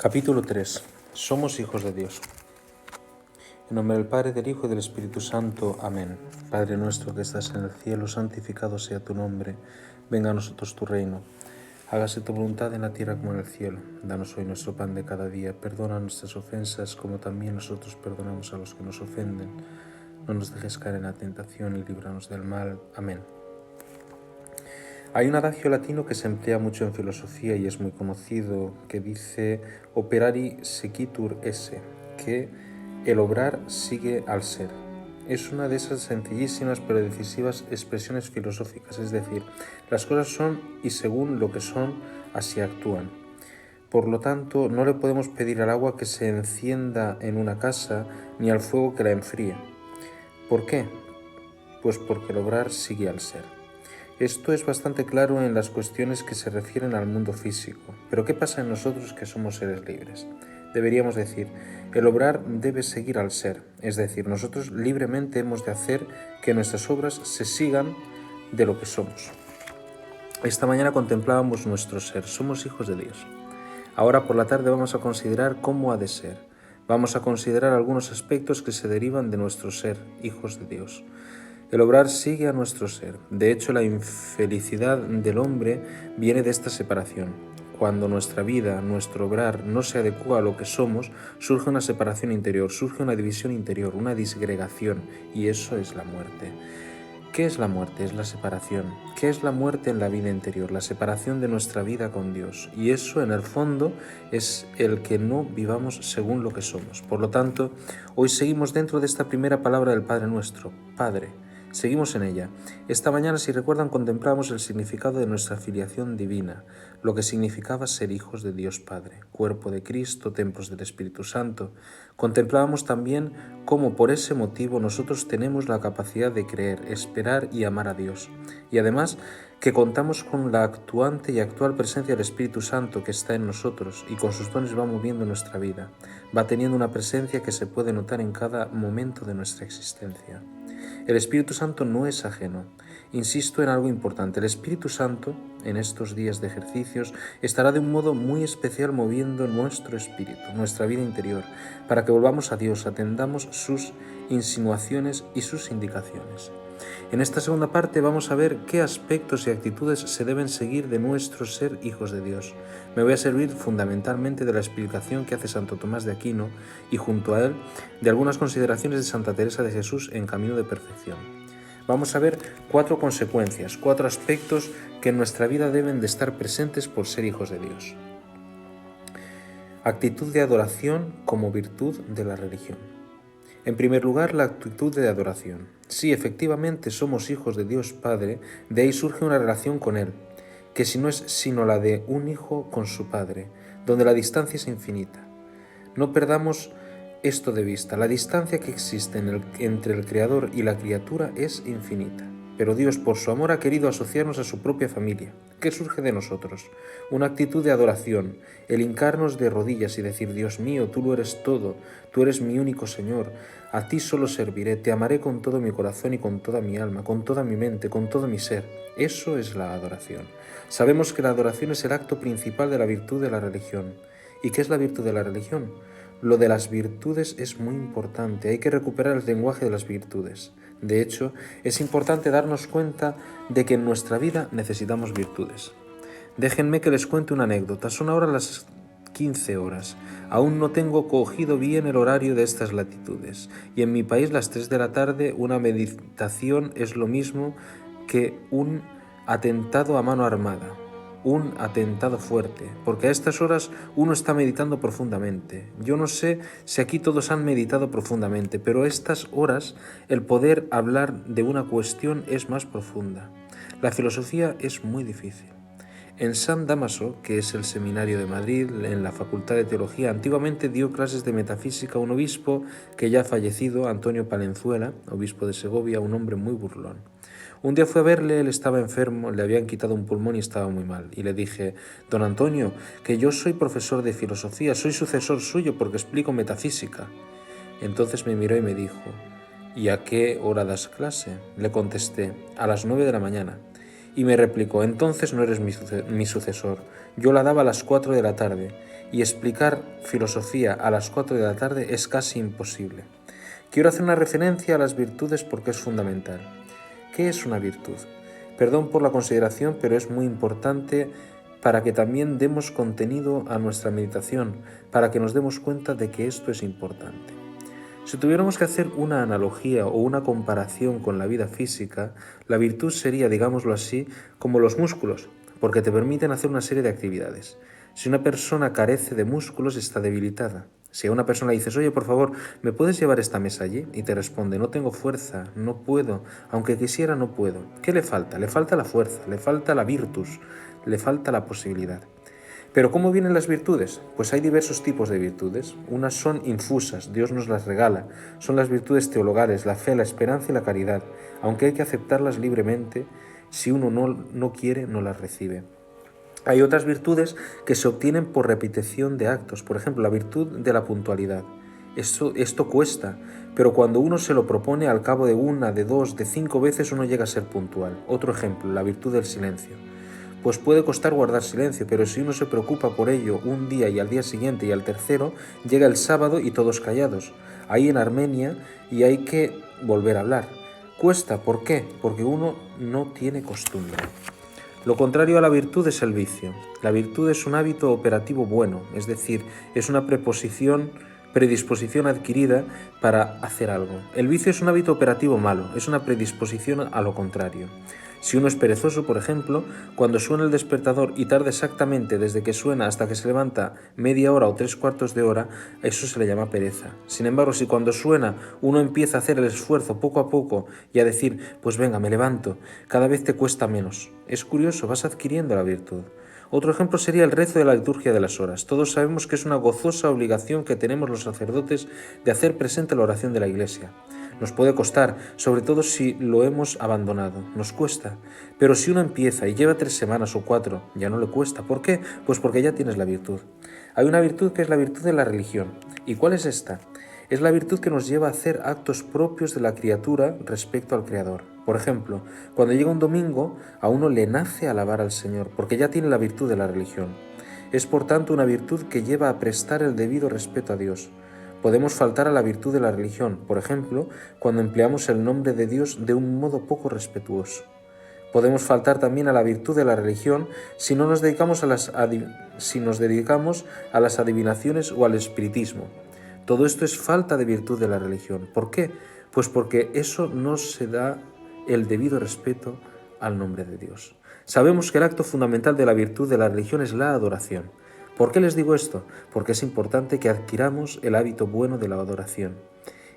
Capítulo 3. Somos hijos de Dios. En nombre del Padre, del Hijo y del Espíritu Santo. Amén. Padre nuestro que estás en el cielo, santificado sea tu nombre. Venga a nosotros tu reino. Hágase tu voluntad en la tierra como en el cielo. Danos hoy nuestro pan de cada día. Perdona nuestras ofensas como también nosotros perdonamos a los que nos ofenden. No nos dejes caer en la tentación y líbranos del mal. Amén. Hay un adagio latino que se emplea mucho en filosofía y es muy conocido, que dice operari sequitur esse, que el obrar sigue al ser. Es una de esas sencillísimas pero decisivas expresiones filosóficas, es decir, las cosas son y según lo que son, así actúan. Por lo tanto, no le podemos pedir al agua que se encienda en una casa ni al fuego que la enfríe. ¿Por qué? Pues porque el obrar sigue al ser. Esto es bastante claro en las cuestiones que se refieren al mundo físico. Pero ¿qué pasa en nosotros que somos seres libres? Deberíamos decir, el obrar debe seguir al ser, es decir, nosotros libremente hemos de hacer que nuestras obras se sigan de lo que somos. Esta mañana contemplábamos nuestro ser, somos hijos de Dios. Ahora por la tarde vamos a considerar cómo ha de ser. Vamos a considerar algunos aspectos que se derivan de nuestro ser, hijos de Dios. El obrar sigue a nuestro ser. De hecho, la infelicidad del hombre viene de esta separación. Cuando nuestra vida, nuestro obrar no se adecua a lo que somos, surge una separación interior, surge una división interior, una disgregación, y eso es la muerte. ¿Qué es la muerte? Es la separación. ¿Qué es la muerte en la vida interior? La separación de nuestra vida con Dios. Y eso, en el fondo, es el que no vivamos según lo que somos. Por lo tanto, hoy seguimos dentro de esta primera palabra del Padre Nuestro, Padre. Seguimos en ella. Esta mañana, si recuerdan, contemplamos el significado de nuestra filiación divina, lo que significaba ser hijos de Dios Padre, cuerpo de Cristo, templos del Espíritu Santo. Contemplábamos también cómo por ese motivo nosotros tenemos la capacidad de creer, esperar y amar a Dios. Y además que contamos con la actuante y actual presencia del Espíritu Santo que está en nosotros y con sus dones va moviendo nuestra vida. Va teniendo una presencia que se puede notar en cada momento de nuestra existencia. El Espíritu Santo no es ajeno. Insisto en algo importante. El Espíritu Santo, en estos días de ejercicios, estará de un modo muy especial moviendo nuestro espíritu, nuestra vida interior, para que volvamos a Dios, atendamos sus insinuaciones y sus indicaciones. En esta segunda parte vamos a ver qué aspectos y actitudes se deben seguir de nuestro ser hijos de Dios. Me voy a servir fundamentalmente de la explicación que hace Santo Tomás de Aquino y junto a él de algunas consideraciones de Santa Teresa de Jesús en Camino de Perfección. Vamos a ver 4 consecuencias, 4 aspectos que en nuestra vida deben de estar presentes por ser hijos de Dios. Actitud de adoración como virtud de la religión. En primer lugar, la actitud de adoración. Sí, efectivamente somos hijos de Dios Padre, de ahí surge una relación con Él, que si no es sino la de un hijo con su Padre, donde la distancia es infinita. No perdamos esto de vista, la distancia que existe entre el Creador y la criatura es infinita. Pero Dios, por su amor, ha querido asociarnos a su propia familia. ¿Qué surge de nosotros? Una actitud de adoración, el hincarnos de rodillas y decir, Dios mío, tú lo eres todo, tú eres mi único Señor, a ti solo serviré, te amaré con todo mi corazón y con toda mi alma, con toda mi mente, con todo mi ser. Eso es la adoración. Sabemos que la adoración es el acto principal de la virtud de la religión. ¿Y qué es la virtud de la religión? Lo de las virtudes es muy importante, hay que recuperar el lenguaje de las virtudes. De hecho, es importante darnos cuenta de que en nuestra vida necesitamos virtudes. Déjenme que les cuente una anécdota. Son ahora las 15 horas. Aún no tengo cogido bien el horario de estas latitudes. Y en mi país, las 3 de la tarde, una meditación es lo mismo que un atentado a mano armada. Un atentado fuerte, porque a estas horas uno está meditando profundamente. Yo no sé si aquí todos han meditado profundamente, pero a estas horas el poder hablar de una cuestión es más profunda. La filosofía es muy difícil. En San Dámaso, que es el seminario de Madrid, en la Facultad de Teología, antiguamente dio clases de metafísica un obispo que ya ha fallecido, Antonio Palenzuela, obispo de Segovia, un hombre muy burlón. Un día fui a verle, él estaba enfermo, le habían quitado un pulmón y estaba muy mal. Y le dije, don Antonio, que yo soy profesor de filosofía, soy sucesor suyo porque explico metafísica. Entonces me miró y me dijo, ¿y a qué hora das clase? Le contesté, a las 9 de la mañana. Y me replicó: entonces no eres mi sucesor. Yo la daba a las 4 de la tarde, y explicar filosofía a las 4 de la tarde es casi imposible. Quiero hacer una referencia a las virtudes porque es fundamental. ¿Qué es una virtud? Perdón por la consideración, pero es muy importante para que también demos contenido a nuestra meditación, para que nos demos cuenta de que esto es importante. Si tuviéramos que hacer una analogía o una comparación con la vida física, la virtud sería, digámoslo así, como los músculos, porque te permiten hacer una serie de actividades. Si una persona carece de músculos, está debilitada. Si a una persona le dices: oye, por favor, ¿me puedes llevar esta mesa allí? Y te responde: no tengo fuerza, no puedo, aunque quisiera no puedo. ¿Qué le falta? Le falta la fuerza, le falta la virtus, le falta la posibilidad. Pero ¿cómo vienen las virtudes? Pues hay diversos tipos de virtudes. Unas son infusas, Dios nos las regala. Son las virtudes teologales, la fe, la esperanza y la caridad. Aunque hay que aceptarlas libremente, si uno no quiere, no las recibe. Hay otras virtudes que se obtienen por repetición de actos. Por ejemplo, la virtud de la puntualidad. Esto cuesta, pero cuando uno se lo propone, al cabo de 1, de 2, de 5 veces uno llega a ser puntual. Otro ejemplo, la virtud del silencio. Pues puede costar guardar silencio, pero si uno se preocupa por ello un día y al día siguiente y al tercero, llega el sábado y todos callados. Ahí en Armenia, y hay que volver a hablar. Cuesta, ¿por qué? Porque uno no tiene costumbre. Lo contrario a la virtud es el vicio. La virtud es un hábito operativo bueno, es decir, es una predisposición adquirida para hacer algo. El vicio es un hábito operativo malo, es una predisposición a lo contrario. Si uno es perezoso, por ejemplo, cuando suena el despertador y tarda exactamente desde que suena hasta que se levanta media hora o 3/4 de hora, a eso se le llama pereza. Sin embargo, si cuando suena uno empieza a hacer el esfuerzo poco a poco y a decir: pues venga, me levanto, cada vez te cuesta menos. Es curioso, vas adquiriendo la virtud. Otro ejemplo sería el rezo de la liturgia de las horas. Todos sabemos que es una gozosa obligación que tenemos los sacerdotes de hacer presente la oración de la Iglesia. Nos puede costar, sobre todo si lo hemos abandonado, nos cuesta. Pero si uno empieza y lleva 3 semanas o 4, ya no le cuesta. ¿Por qué? Pues porque ya tienes la virtud. Hay una virtud que es la virtud de la religión. ¿Y cuál es esta? Es la virtud que nos lleva a hacer actos propios de la criatura respecto al Creador. Por ejemplo, cuando llega un domingo, a uno le nace alabar al Señor, porque ya tiene la virtud de la religión. Es por tanto una virtud que lleva a prestar el debido respeto a Dios. Podemos faltar a la virtud de la religión, por ejemplo, cuando empleamos el nombre de Dios de un modo poco respetuoso. Podemos faltar también a la virtud de la religión si nos dedicamos a las adivinaciones o al espiritismo. Todo esto es falta de virtud de la religión. ¿Por qué? Pues porque eso no se da el debido respeto al nombre de Dios. Sabemos que el acto fundamental de la virtud de la religión es la adoración. ¿Por qué les digo esto? Porque es importante que adquiramos el hábito bueno de la adoración.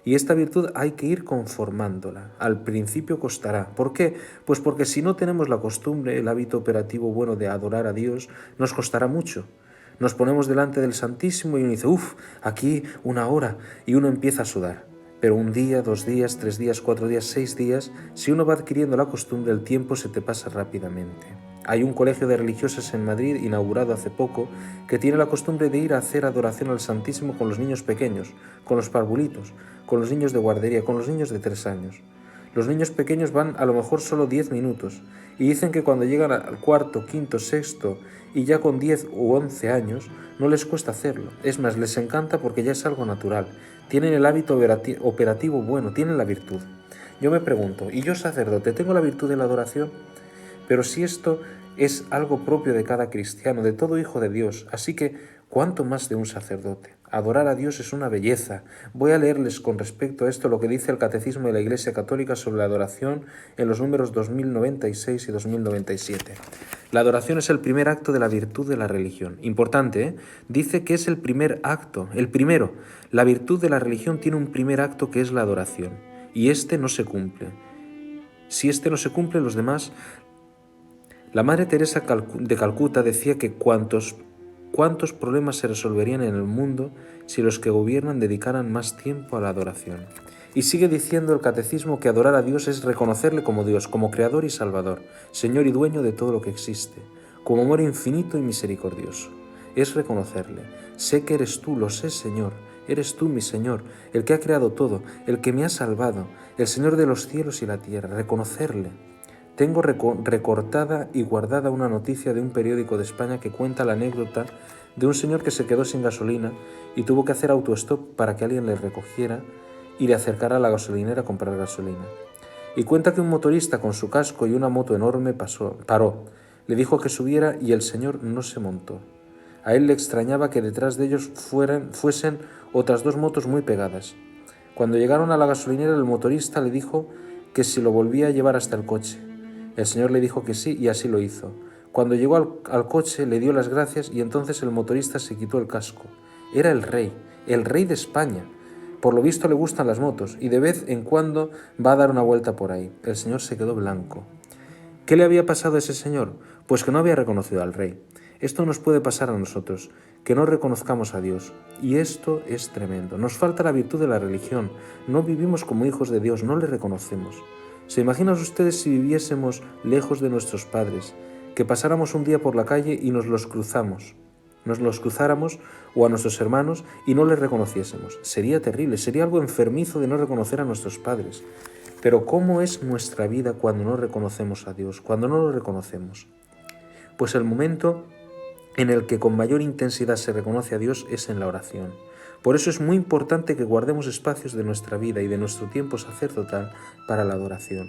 Y esta virtud hay que ir conformándola. Al principio costará. ¿Por qué? Pues porque si no tenemos la costumbre, el hábito operativo bueno de adorar a Dios, nos costará mucho. Nos ponemos delante del Santísimo y uno dice: aquí 1 hora, y uno empieza a sudar. Pero 1 día, 2 días, 3 días, 4 días, 6 días, si uno va adquiriendo la costumbre, el tiempo se te pasa rápidamente. Hay un colegio de religiosas en Madrid, inaugurado hace poco, que tiene la costumbre de ir a hacer adoración al Santísimo con los niños pequeños, con los parvulitos, con los niños de guardería, con los niños de 3 años. Los niños pequeños van a lo mejor solo 10 minutos y dicen que cuando llegan al 4., 5., 6. y ya con 10 u 11 años no les cuesta hacerlo. Es más, les encanta porque ya es algo natural. Tienen el hábito operativo bueno, tienen la virtud. Yo me pregunto, ¿y yo, sacerdote, tengo la virtud de la adoración? Pero si esto es algo propio de cada cristiano, de todo hijo de Dios, así que ¿cuánto más de un sacerdote? Adorar a Dios es una belleza. Voy a leerles con respecto a esto lo que dice el Catecismo de la Iglesia Católica sobre la adoración en los números 2096 y 2097. La adoración es el primer acto de la virtud de la religión. Importante, ¿eh? Dice que es el primer acto, el primero. La virtud de la religión tiene un primer acto que es la adoración, y este no se cumple. Si este no se cumple, los demás... La Madre Teresa de Calcuta decía que cuántos problemas se resolverían en el mundo si los que gobiernan dedicaran más tiempo a la adoración. Y sigue diciendo el Catecismo que adorar a Dios es reconocerle como Dios, como Creador y Salvador, Señor y dueño de todo lo que existe, como amor infinito y misericordioso. Es reconocerle: sé que eres tú, lo sé, Señor, eres tú, mi Señor, el que ha creado todo, el que me ha salvado, el Señor de los cielos y la tierra. Reconocerle. Tengo recortada y guardada una noticia de un periódico de España que cuenta la anécdota de un señor que se quedó sin gasolina y tuvo que hacer autostop para que alguien le recogiera y le acercara a la gasolinera a comprar gasolina. Y cuenta que un motorista con su casco y una moto enorme paró, le dijo que subiera y el señor no se montó. A él le extrañaba que detrás de ellos fuesen otras dos motos muy pegadas. Cuando llegaron a la gasolinera, el motorista le dijo que si lo volvía a llevar hasta el coche. El señor le dijo que sí y así lo hizo. Cuando llegó al coche le dio las gracias y entonces el motorista se quitó el casco. Era el rey de España. Por lo visto le gustan las motos y de vez en cuando va a dar una vuelta por ahí. El señor se quedó blanco. ¿Qué le había pasado a ese señor? Pues que no había reconocido al rey. Esto nos puede pasar a nosotros, que no reconozcamos a Dios. Y esto es tremendo. Nos falta la virtud de la religión. No vivimos como hijos de Dios, no le reconocemos. ¿Se imaginan ustedes si viviésemos lejos de nuestros padres, que pasáramos un día por la calle y nos los cruzáramos o a nuestros hermanos y no les reconociésemos? Sería terrible, sería algo enfermizo de no reconocer a nuestros padres. Pero ¿cómo es nuestra vida cuando no reconocemos a Dios, cuando no lo reconocemos? Pues el momento en el que con mayor intensidad se reconoce a Dios es en la oración. Por eso es muy importante que guardemos espacios de nuestra vida y de nuestro tiempo sacerdotal para la adoración.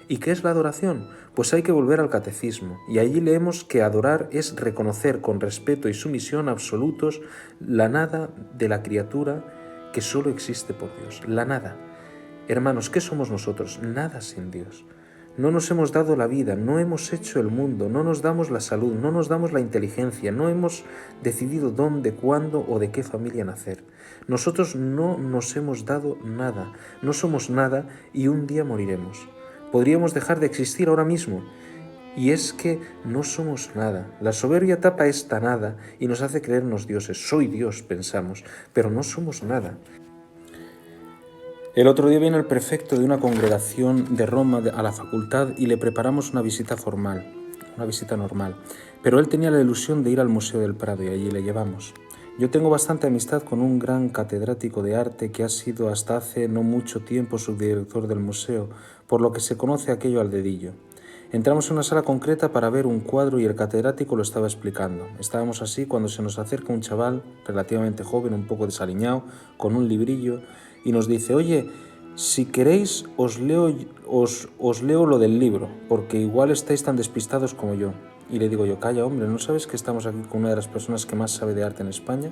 ¿Y qué es la adoración? Pues hay que volver al catecismo, y allí leemos que adorar es reconocer con respeto y sumisión absolutos la nada de la criatura que solo existe por Dios, la nada. Hermanos, ¿qué somos nosotros? Nada sin Dios. No nos hemos dado la vida, no hemos hecho el mundo, no nos damos la salud, no nos damos la inteligencia, no hemos decidido dónde, cuándo o de qué familia nacer. Nosotros no nos hemos dado nada, no somos nada y un día moriremos. Podríamos dejar de existir ahora mismo. Y es que no somos nada. La soberbia tapa esta nada y nos hace creernos dioses. Soy Dios, pensamos, pero no somos nada. El otro día vino el prefecto de una congregación de Roma a la facultad y le preparamos una visita formal, una visita normal. Pero él tenía la ilusión de ir al Museo del Prado y allí le llevamos. Yo tengo bastante amistad con un gran catedrático de arte que ha sido hasta hace no mucho tiempo subdirector del museo, por lo que se conoce aquello al dedillo. Entramos en una sala concreta para ver un cuadro y el catedrático lo estaba explicando. Estábamos así cuando se nos acerca un chaval relativamente joven, un poco desaliñado, con un librillo, y nos dice: oye, si queréis os leo lo del libro, porque igual estáis tan despistados como yo. Y le digo yo: calla, hombre, ¿no sabes que estamos aquí con una de las personas que más sabe de arte en España?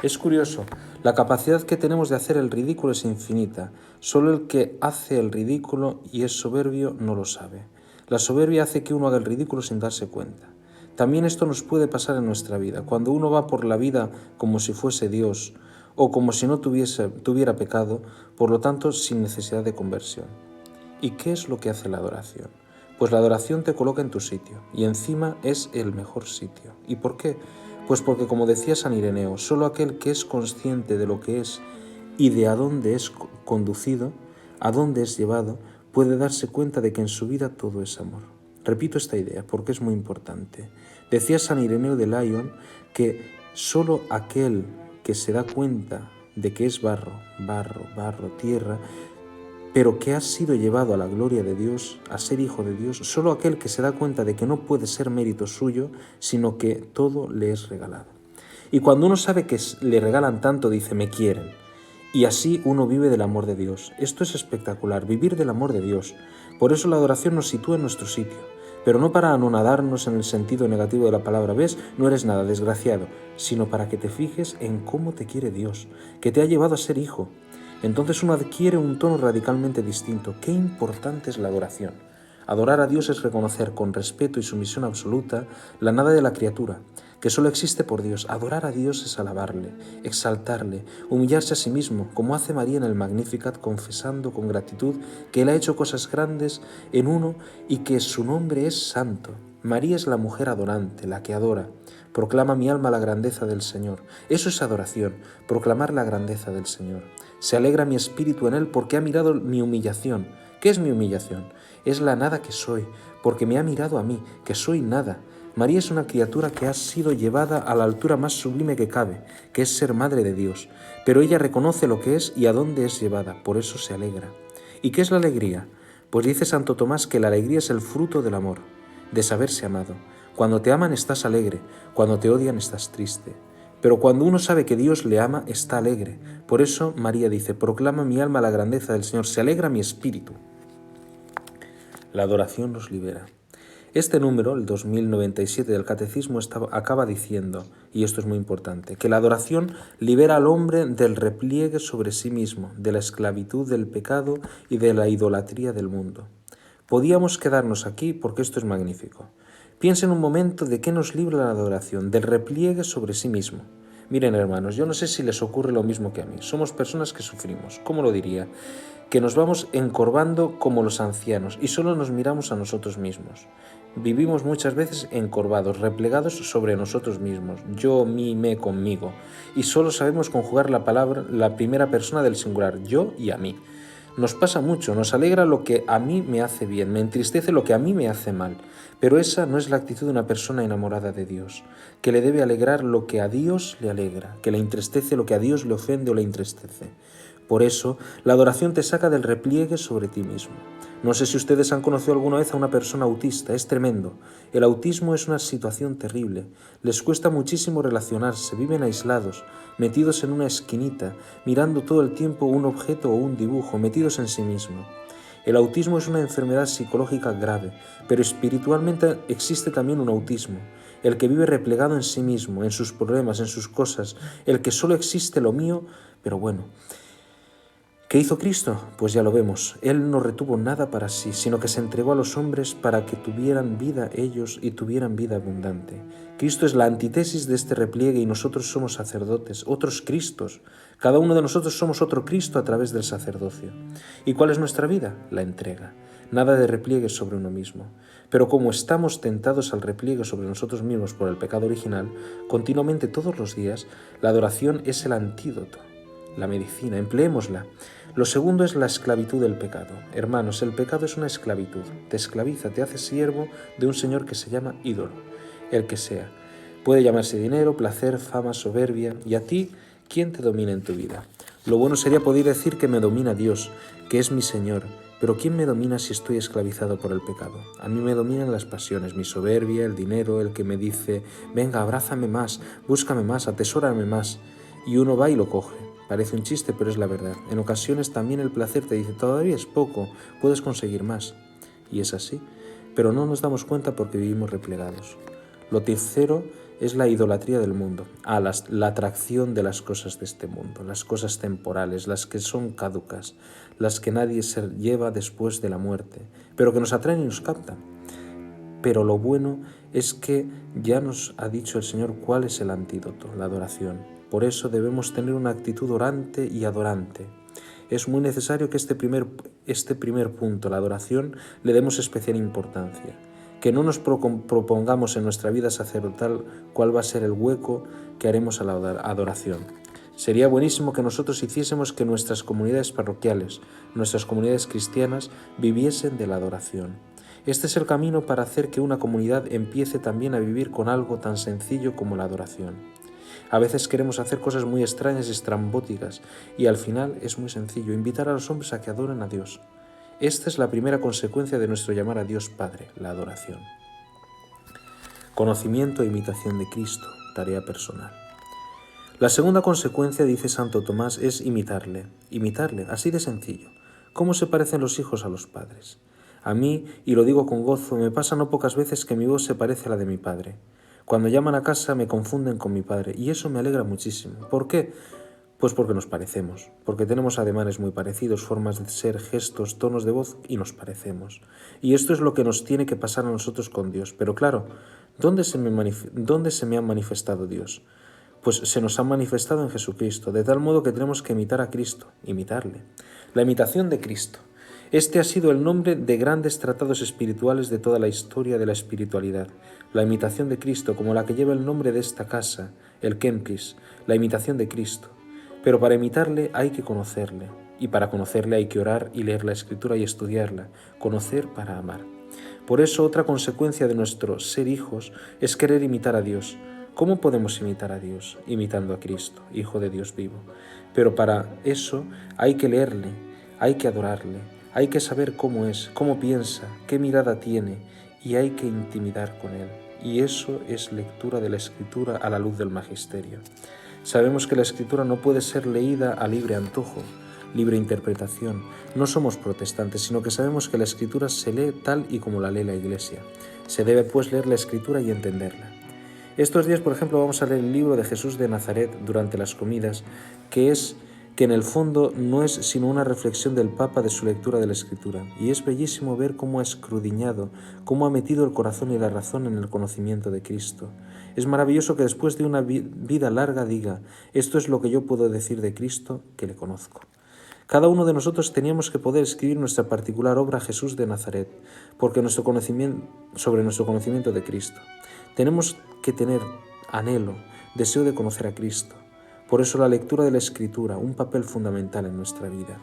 Es curioso, la capacidad que tenemos de hacer el ridículo es infinita. Solo el que hace el ridículo y es soberbio no lo sabe. La soberbia hace que uno haga el ridículo sin darse cuenta. También esto nos puede pasar en nuestra vida. Cuando uno va por la vida como si fuese Dios, o como si no tuviera pecado, por lo tanto sin necesidad de conversión. ¿Y qué es lo que hace la adoración? Pues la adoración te coloca en tu sitio, y encima es el mejor sitio. ¿Y por qué? Pues porque, como decía San Ireneo, solo aquel que es consciente de lo que es y de a dónde es conducido, a dónde es llevado, puede darse cuenta de que en su vida todo es amor. Repito esta idea porque es muy importante. Decía San Ireneo de Lyon que solo aquel que se da cuenta de que es barro, tierra, pero que ha sido llevado a la gloria de Dios, a ser hijo de Dios, solo aquel que se da cuenta de que no puede ser mérito suyo, sino que todo le es regalado. Y cuando uno sabe que le regalan tanto, dice: me quieren. Y así uno vive del amor de Dios. Esto es espectacular, vivir del amor de Dios. Por eso la adoración nos sitúa en nuestro sitio. Pero no para anonadarnos en el sentido negativo de la palabra, ves, no eres nada, desgraciado, sino para que te fijes en cómo te quiere Dios, que te ha llevado a ser hijo. Entonces uno adquiere un tono radicalmente distinto. Qué importante es la adoración. Adorar a Dios es reconocer con respeto y sumisión absoluta la nada de la criatura, que solo existe por Dios. Adorar a Dios es alabarle, exaltarle, humillarse a sí mismo, como hace María en el Magnificat, confesando con gratitud que Él ha hecho cosas grandes en uno y que su nombre es santo. María es la mujer adorante, la que adora. Proclama mi alma la grandeza del Señor. Eso es adoración, proclamar la grandeza del Señor. Se alegra mi espíritu en Él porque ha mirado mi humillación. ¿Qué es mi humillación? Es la nada que soy, porque me ha mirado a mí, que soy nada. María es una criatura que ha sido llevada a la altura más sublime que cabe, que es ser madre de Dios. Pero ella reconoce lo que es y a dónde es llevada, por eso se alegra. ¿Y qué es la alegría? Pues dice Santo Tomás que la alegría es el fruto del amor, de saberse amado. Cuando te aman estás alegre, cuando te odian estás triste. Pero cuando uno sabe que Dios le ama, está alegre. Por eso María dice, proclama mi alma la grandeza del Señor, se alegra mi espíritu. La adoración nos libera. Este número, el 2097 del Catecismo, acaba diciendo, y esto es muy importante, que la adoración libera al hombre del repliegue sobre sí mismo, de la esclavitud del pecado y de la idolatría del mundo. Podíamos quedarnos aquí porque esto es magnífico. Piensen un momento de qué nos libra la adoración, del repliegue sobre sí mismo. Miren, hermanos, yo no sé si les ocurre lo mismo que a mí. Somos personas que sufrimos. ¿Cómo lo diría? Que nos vamos encorvando como los ancianos y solo nos miramos a nosotros mismos. Vivimos muchas veces encorvados, replegados sobre nosotros mismos. Yo, mí, me, conmigo. Y solo sabemos conjugar la palabra, la primera persona del singular, yo y a mí. Nos pasa mucho, nos alegra lo que a mí me hace bien, me entristece lo que a mí me hace mal. Pero esa no es la actitud de una persona enamorada de Dios, que le debe alegrar lo que a Dios le alegra, que le entristece lo que a Dios le ofende o le entristece. Por eso, la adoración te saca del repliegue sobre ti mismo. No sé si ustedes han conocido alguna vez a una persona autista, es tremendo. El autismo es una situación terrible. Les cuesta muchísimo relacionarse, viven aislados, metidos en una esquinita, mirando todo el tiempo un objeto o un dibujo, metidos en sí mismo. El autismo es una enfermedad psicológica grave, pero espiritualmente existe también un autismo, el que vive replegado en sí mismo, en sus problemas, en sus cosas, el que solo existe lo mío, pero bueno. ¿Qué hizo Cristo? Pues ya lo vemos. Él no retuvo nada para sí, sino que se entregó a los hombres para que tuvieran vida ellos y tuvieran vida abundante. Cristo es la antítesis de este repliegue y nosotros somos sacerdotes, otros Cristos. Cada uno de nosotros somos otro Cristo a través del sacerdocio. ¿Y cuál es nuestra vida? La entrega. Nada de repliegue sobre uno mismo. Pero como estamos tentados al repliegue sobre nosotros mismos por el pecado original, continuamente todos los días, la adoración es el antídoto. La medicina, empleémosla. Lo segundo es la esclavitud del pecado. Hermanos, el pecado es una esclavitud. Te esclaviza, te hace siervo de un señor que se llama ídolo, el que sea. Puede llamarse dinero, placer, fama, soberbia. ¿Y a ti quién te domina en tu vida? Lo bueno sería poder decir que me domina Dios, que es mi Señor. Pero ¿quién me domina si estoy esclavizado por el pecado? A mí me dominan las pasiones, mi soberbia, el dinero, el que me dice, venga, abrázame más, búscame más, atesórame más. Y uno va y lo coge. Parece un chiste, pero es la verdad. En ocasiones también el placer te dice, todavía es poco, puedes conseguir más. Y es así. Pero no nos damos cuenta porque vivimos replegados. Lo tercero es la idolatría del mundo, la atracción de las cosas de este mundo, las cosas temporales, las que son caducas, las que nadie se lleva después de la muerte, pero que nos atraen y nos captan. Pero lo bueno es que ya nos ha dicho el Señor cuál es el antídoto, la adoración. Por eso debemos tener una actitud orante y adorante. Es muy necesario que este primer punto, la adoración, le demos especial importancia. Que no nos propongamos en nuestra vida sacerdotal cuál va a ser el hueco que haremos a la adoración. Sería buenísimo que nosotros hiciésemos que nuestras comunidades parroquiales, nuestras comunidades cristianas, viviesen de la adoración. Este es el camino para hacer que una comunidad empiece también a vivir con algo tan sencillo como la adoración. A veces queremos hacer cosas muy extrañas y estrambóticas y al final es muy sencillo, invitar a los hombres a que adoren a Dios. Esta es la primera consecuencia de nuestro llamar a Dios Padre, la adoración. Conocimiento e imitación de Cristo, tarea personal. La segunda consecuencia, dice Santo Tomás, es imitarle, así de sencillo. ¿Cómo se parecen los hijos a los padres? A mí, y lo digo con gozo, me pasa no pocas veces que mi voz se parece a la de mi padre. Cuando llaman a casa me confunden con mi padre y eso me alegra muchísimo. ¿Por qué? Pues porque nos parecemos, porque tenemos ademanes muy parecidos, formas de ser, gestos, tonos de voz y nos parecemos. Y esto es lo que nos tiene que pasar a nosotros con Dios. Pero claro, ¿dónde se me ha manifestado Dios? Pues se nos ha manifestado en Jesucristo, de tal modo que tenemos que imitar a Cristo, imitarle. La imitación de Cristo. Este ha sido el nombre de grandes tratados espirituales de toda la historia de la espiritualidad. La imitación de Cristo, como la que lleva el nombre de esta casa, el Kempis, la imitación de Cristo. Pero para imitarle hay que conocerle, y para conocerle hay que orar y leer la Escritura y estudiarla, conocer para amar. Por eso otra consecuencia de nuestro ser hijos es querer imitar a Dios. ¿Cómo podemos imitar a Dios? Imitando a Cristo, Hijo de Dios vivo. Pero para eso hay que leerle, hay que adorarle, Hay que saber cómo es, cómo piensa, qué mirada tiene, y hay que intimidar con él. Y eso es lectura de la Escritura a la luz del Magisterio. Sabemos que la Escritura no puede ser leída a libre antojo, libre interpretación. No somos protestantes, sino que sabemos que la Escritura se lee tal y como la lee la Iglesia. Se debe, pues, leer la Escritura y entenderla. Estos días, por ejemplo, vamos a leer el libro de Jesús de Nazaret durante las comidas, que en el fondo no es sino una reflexión del Papa de su lectura de la Escritura. Y es bellísimo ver cómo ha escudriñado, cómo ha metido el corazón y la razón en el conocimiento de Cristo. Es maravilloso que después de una vida larga diga: esto es lo que yo puedo decir de Cristo, que le conozco. Cada uno de nosotros teníamos que poder escribir nuestra particular obra Jesús de Nazaret, sobre nuestro conocimiento de Cristo. Tenemos que tener anhelo, deseo de conocer a Cristo. Por eso la lectura de la Escritura, un papel fundamental en nuestra vida.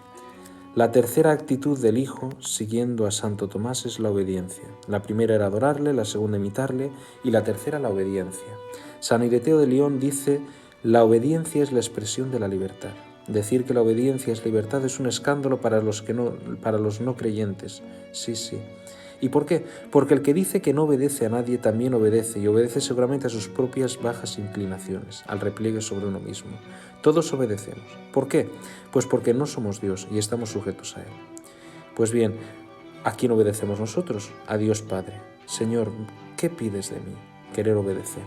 La tercera actitud del Hijo, siguiendo a Santo Tomás, es la obediencia. La primera era adorarle, la segunda imitarle y la tercera la obediencia. San Ireteo de León dice: la obediencia es la expresión de la libertad. Decir que la obediencia es libertad es un escándalo para los no creyentes. Sí. ¿Y por qué? Porque el que dice que no obedece a nadie también obedece, y obedece seguramente a sus propias bajas inclinaciones, al repliegue sobre uno mismo. Todos obedecemos. ¿Por qué? Pues porque no somos Dios y estamos sujetos a Él. Pues bien, ¿a quién obedecemos nosotros? A Dios Padre. Señor, ¿qué pides de mí? Querer obedecer.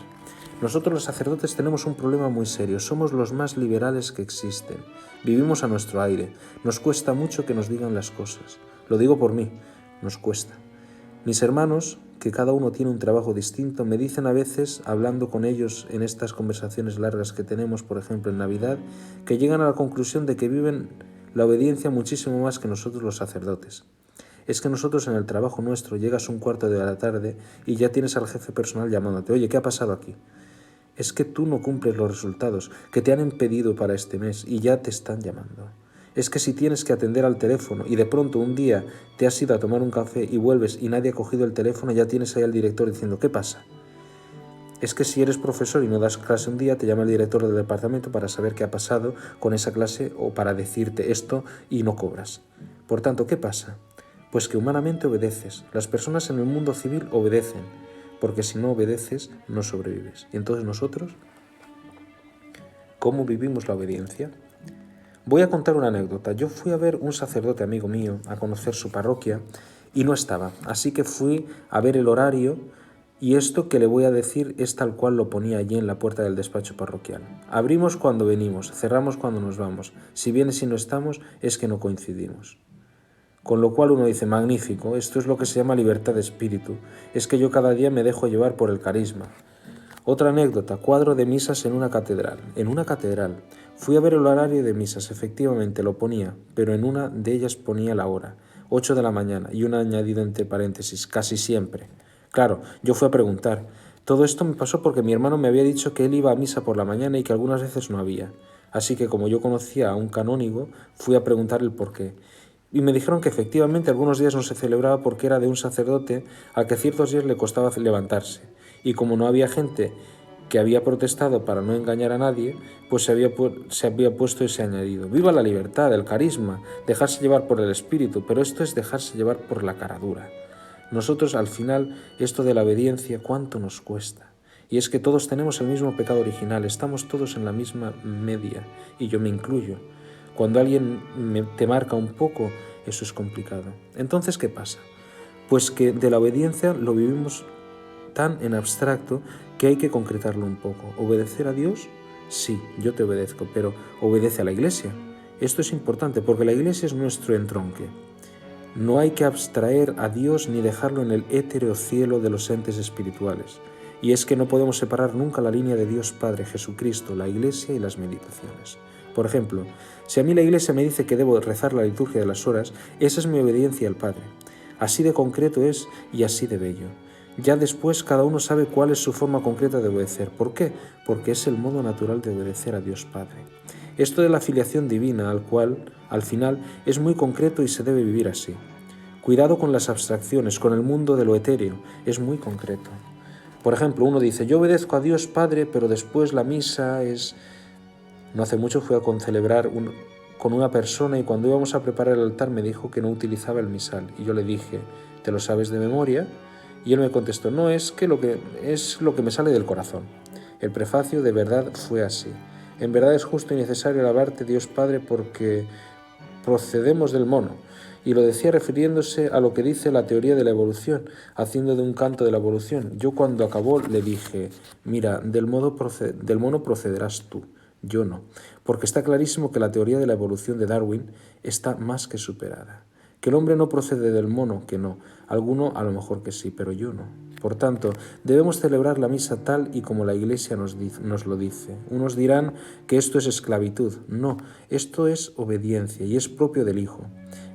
Nosotros los sacerdotes tenemos un problema muy serio, somos los más liberales que existen. Vivimos a nuestro aire, nos cuesta mucho que nos digan las cosas. Lo digo por mí, nos cuesta. Mis hermanos, que cada uno tiene un trabajo distinto, me dicen a veces, hablando con ellos en estas conversaciones largas que tenemos, por ejemplo en Navidad, que llegan a la conclusión de que viven la obediencia muchísimo más que nosotros los sacerdotes. Es que nosotros en el trabajo nuestro llegas 1:15 de la tarde y ya tienes al jefe personal llamándote: oye, ¿qué ha pasado aquí? Es que tú no cumples los resultados que te han impedido para este mes y ya te están llamando. Es que si tienes que atender al teléfono y de pronto un día te has ido a tomar un café y vuelves y nadie ha cogido el teléfono, ya tienes ahí al director diciendo: ¿qué pasa? Es que si eres profesor y no das clase un día, te llama el director del departamento para saber qué ha pasado con esa clase o para decirte esto y no cobras. Por tanto, ¿qué pasa? Pues que humanamente obedeces. Las personas en el mundo civil obedecen, porque si no obedeces, no sobrevives. Y entonces nosotros, ¿cómo vivimos la obediencia? Voy a contar una anécdota. Yo fui a ver un sacerdote amigo mío, a conocer su parroquia, y no estaba. Así que fui a ver el horario, y esto que le voy a decir es tal cual lo ponía allí en la puerta del despacho parroquial. Abrimos cuando venimos, cerramos cuando nos vamos. Si vienes y no estamos, es que no coincidimos. Con lo cual uno dice: magnífico, esto es lo que se llama libertad de espíritu. Es que yo cada día me dejo llevar por el carisma. Otra anécdota: cuadro de misas en una catedral. En una catedral. Fui a ver el horario de misas, efectivamente lo ponía, pero en una de ellas ponía la hora, 8 de la mañana, y un añadido entre paréntesis: casi siempre. Claro, yo fui a preguntar. Todo esto me pasó porque mi hermano me había dicho que él iba a misa por la mañana y que algunas veces no había. Así que como yo conocía a un canónigo, fui a preguntar el porqué. Y me dijeron que efectivamente algunos días no se celebraba porque era de un sacerdote al que ciertos días le costaba levantarse. Y como no había gente que había protestado para no engañar a nadie, pues se había puesto ese añadido. Viva la libertad, el carisma, dejarse llevar por el espíritu, pero esto es dejarse llevar por la cara dura. Nosotros al final, esto de la obediencia, ¿cuánto nos cuesta? Y es que todos tenemos el mismo pecado original, estamos todos en la misma media, y yo me incluyo. Cuando alguien te marca un poco, eso es complicado. Entonces, ¿qué pasa? Pues que de la obediencia lo vivimos tan en abstracto que hay que concretarlo un poco. ¿Obedecer a Dios? Sí, yo te obedezco, pero obedece a la Iglesia. Esto es importante porque la Iglesia es nuestro entronque. No hay que abstraer a Dios ni dejarlo en el étereo cielo de los entes espirituales. Y es que no podemos separar nunca la línea de Dios Padre, Jesucristo, la Iglesia y las meditaciones. Por ejemplo, si a mí la Iglesia me dice que debo rezar la liturgia de las horas, esa es mi obediencia al Padre. Así de concreto es y así de bello. Ya después cada uno sabe cuál es su forma concreta de obedecer. ¿Por qué? Porque es el modo natural de obedecer a Dios Padre. Esto de la filiación divina, al final, es muy concreto y se debe vivir así. Cuidado con las abstracciones, con el mundo de lo etéreo, es muy concreto. Por ejemplo, uno dice: yo obedezco a Dios Padre, pero después la misa es... No hace mucho fui a celebrar con una persona y cuando íbamos a preparar el altar me dijo que no utilizaba el misal. Y yo le dije, ¿te lo sabes de memoria? Y él me contestó, no, es lo que me sale del corazón. El prefacio de verdad fue así. En verdad es justo y necesario alabarte, Dios Padre, porque procedemos del mono. Y lo decía refiriéndose a lo que dice la teoría de la evolución, haciendo de un canto de la evolución. Yo cuando acabó le dije, mira, del mono procederás tú, yo no, porque está clarísimo que la teoría de la evolución de Darwin está más que superada. Que el hombre no procede del mono, que no, alguno a lo mejor que sí, pero yo no. Por tanto, debemos celebrar la misa tal y como la Iglesia nos lo dice. Unos dirán que esto es esclavitud. No, esto es obediencia y es propio del Hijo.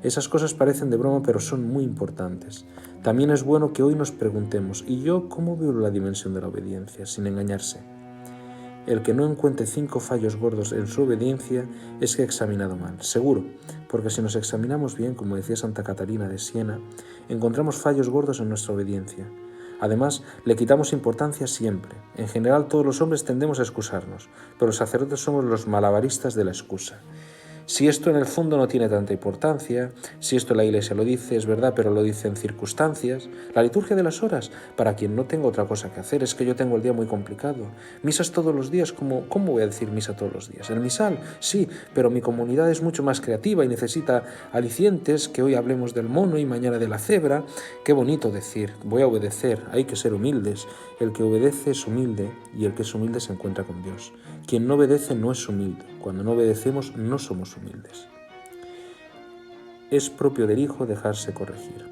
Esas cosas parecen de broma, pero son muy importantes. También es bueno que hoy nos preguntemos, ¿y yo cómo veo la dimensión de la obediencia, sin engañarse? El que no encuentre 5 fallos gordos en su obediencia es que ha examinado mal, seguro, porque si nos examinamos bien, como decía Santa Catalina de Siena, encontramos fallos gordos en nuestra obediencia. Además, le quitamos importancia siempre. En general, todos los hombres tendemos a excusarnos, pero los sacerdotes somos los malabaristas de la excusa. Si esto en el fondo no tiene tanta importancia, si esto la Iglesia lo dice, es verdad, pero lo dice en circunstancias. La liturgia de las horas, para quien no tenga otra cosa que hacer, es que yo tengo el día muy complicado. Misas todos los días, ¿cómo voy a decir misa todos los días? El misal, sí, pero mi comunidad es mucho más creativa y necesita alicientes, que hoy hablemos del mono y mañana de la cebra. Qué bonito decir, voy a obedecer, hay que ser humildes. El que obedece es humilde y el que es humilde se encuentra con Dios. Quien no obedece no es humilde. Cuando no obedecemos no somos humildes. Es propio del Hijo dejarse corregir.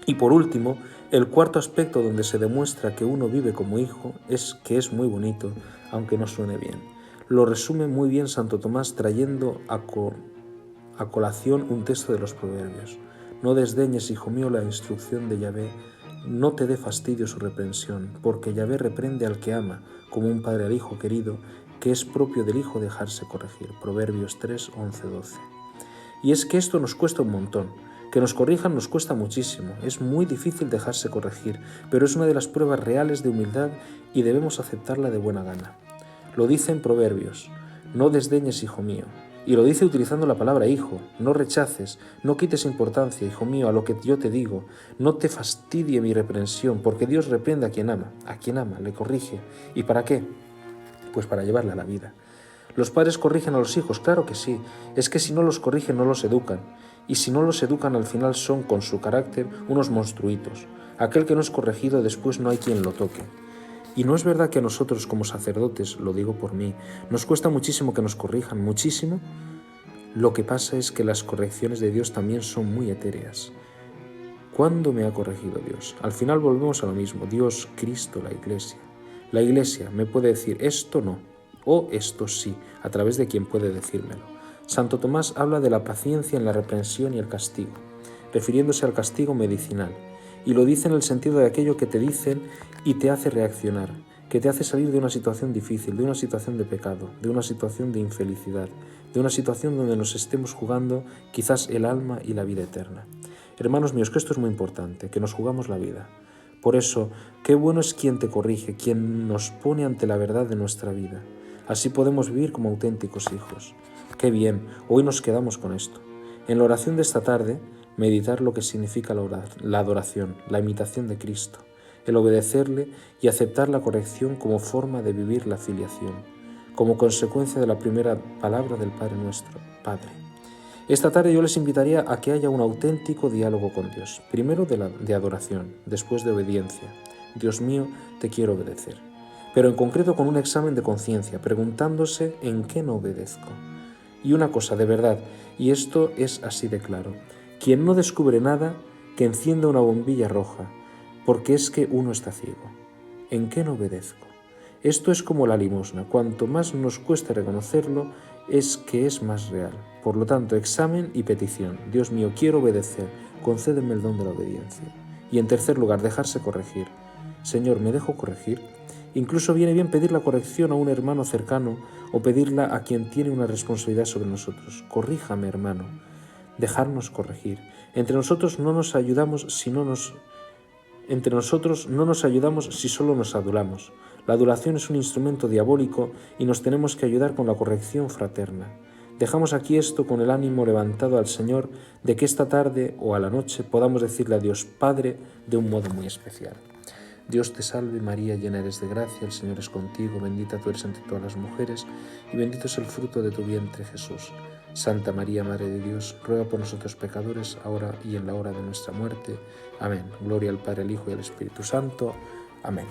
Y por último, el cuarto aspecto donde se demuestra que uno vive como hijo es que es muy bonito, aunque no suene bien. Lo resume muy bien Santo Tomás trayendo a colación un texto de los Proverbios. No desdeñes, hijo mío, la instrucción de Yahvé, no te dé fastidio su reprensión, porque Yahvé reprende al que ama, como un padre al hijo querido, que es propio del hijo dejarse corregir. Proverbios 3, 11, 12. Y es que esto nos cuesta un montón. Que nos corrijan nos cuesta muchísimo. Es muy difícil dejarse corregir, pero es una de las pruebas reales de humildad y debemos aceptarla de buena gana. Lo dice en Proverbios, no desdeñes, hijo mío. Y lo dice utilizando la palabra hijo, no rechaces, no quites importancia, hijo mío, a lo que yo te digo, no te fastidie mi reprensión, porque Dios reprende a quien ama, le corrige. ¿Y para qué? Pues para llevarle a la vida. ¿Los padres corrigen a los hijos? Claro que sí, es que si no los corrigen no los educan, y si no los educan al final son, con su carácter, unos monstruitos. Aquel que no es corregido después no hay quien lo toque. Y no es verdad que a nosotros como sacerdotes, lo digo por mí, nos cuesta muchísimo que nos corrijan, muchísimo. Lo que pasa es que las correcciones de Dios también son muy etéreas. ¿Cuándo me ha corregido Dios? Al final volvemos a lo mismo, Dios, Cristo, la Iglesia. La Iglesia me puede decir esto no, o esto sí, a través de quien puede decírmelo. Santo Tomás habla de la paciencia en la reprensión y el castigo, refiriéndose al castigo medicinal. Y lo dice en el sentido de aquello que te dicen y te hace reaccionar, que te hace salir de una situación difícil, de una situación de pecado, de una situación de infelicidad, de una situación donde nos estemos jugando quizás el alma y la vida eterna. Hermanos míos, que esto es muy importante, que nos jugamos la vida. Por eso, qué bueno es quien te corrige, quien nos pone ante la verdad de nuestra vida. Así podemos vivir como auténticos hijos. Qué bien, hoy nos quedamos con esto. En la oración de esta tarde, meditar lo que significa la adoración, la imitación de Cristo, el obedecerle y aceptar la corrección como forma de vivir la filiación, como consecuencia de la primera palabra del Padre nuestro, Padre. Esta tarde yo les invitaría a que haya un auténtico diálogo con Dios, primero de adoración, después de obediencia. Dios mío, te quiero obedecer. Pero en concreto con un examen de conciencia, preguntándose en qué no obedezco. Y una cosa, de verdad, y esto es así de claro, quien no descubre nada, que encienda una bombilla roja, porque es que uno está ciego. ¿En qué no obedezco? Esto es como la limosna, cuanto más nos cueste reconocerlo, es que es más real. Por lo tanto, examen y petición. Dios mío, quiero obedecer, concédeme el don de la obediencia. Y en tercer lugar, dejarse corregir. Señor, ¿me dejo corregir? Incluso viene bien pedir la corrección a un hermano cercano o pedirla a quien tiene una responsabilidad sobre nosotros. Corríjame, hermano. Dejarnos corregir. Entre nosotros no nos ayudamos si solo nos adulamos. La adulación es un instrumento diabólico y nos tenemos que ayudar con la corrección fraterna. Dejamos aquí esto con el ánimo levantado al Señor de que esta tarde o a la noche podamos decirle a Dios Padre de un modo muy especial. Dios te salve María, llena eres de gracia, el Señor es contigo, bendita tú eres entre todas las mujeres y bendito es el fruto de tu vientre Jesús. Santa María, Madre de Dios, ruega por nosotros pecadores, ahora y en la hora de nuestra muerte. Amén. Gloria al Padre, al Hijo y al Espíritu Santo. Amén.